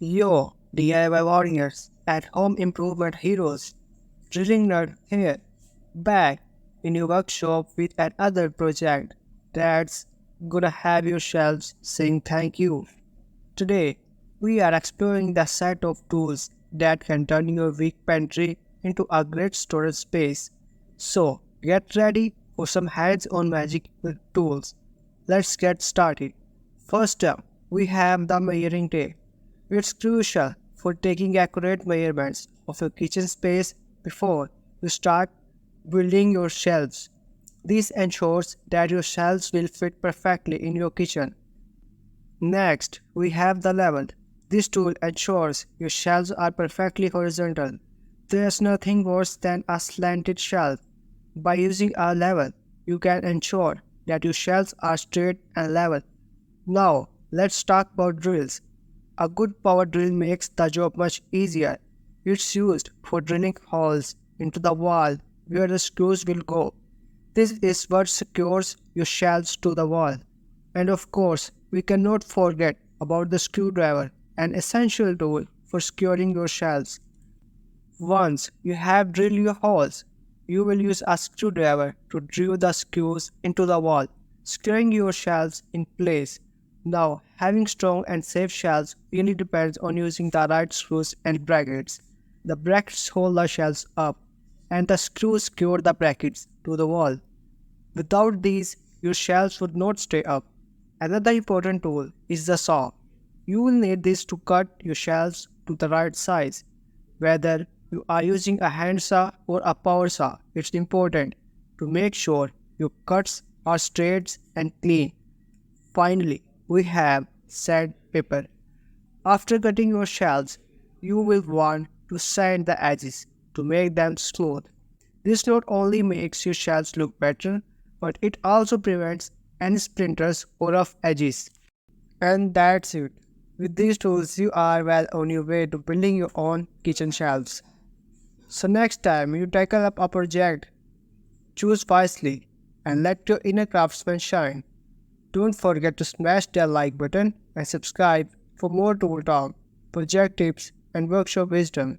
Yo, DIY warriors and home improvement heroes, drilling nerd here, back in your workshop with another project that's gonna have your shelves saying thank you. Today, we are exploring the set of tools that can turn your weak pantry into a great storage space. So, get ready for some hands-on magic with tools. Let's get started. First up, we have the measuring tape. It's crucial for taking accurate measurements of your kitchen space before you start building your shelves. This ensures that your shelves will fit perfectly in your kitchen. Next, we have the level. This tool ensures your shelves are perfectly horizontal. There's nothing worse than a slanted shelf. By using a level, you can ensure that your shelves are straight and level. Now, let's talk about drills. A good power drill makes the job much easier. It's used for drilling holes into the wall where the screws will go. This is what secures your shelves to the wall. And of course, we cannot forget about the screwdriver, an essential tool for securing your shelves. Once you have drilled your holes, you will use a screwdriver to drill the screws into the wall, securing your shelves in place. Now, having strong and safe shelves really depends on using the right screws and brackets. The brackets hold the shelves up, and the screws secure the brackets to the wall. Without these, your shelves would not stay up. Another important tool is the saw. You will need this to cut your shelves to the right size. Whether you are using a hand saw or a power saw, it's important to make sure your cuts are straight and clean. Finally, we have sandpaper. After cutting your shelves, you will want to sand the edges to make them smooth. This not only makes your shelves look better, but it also prevents any splinters or rough edges. And that's it. With these tools, you are well on your way to building your own kitchen shelves. So next time you tackle up a project, choose wisely and let your inner craftsman shine. Don't forget to smash that like button and subscribe for more tool talk, project tips, and workshop wisdom.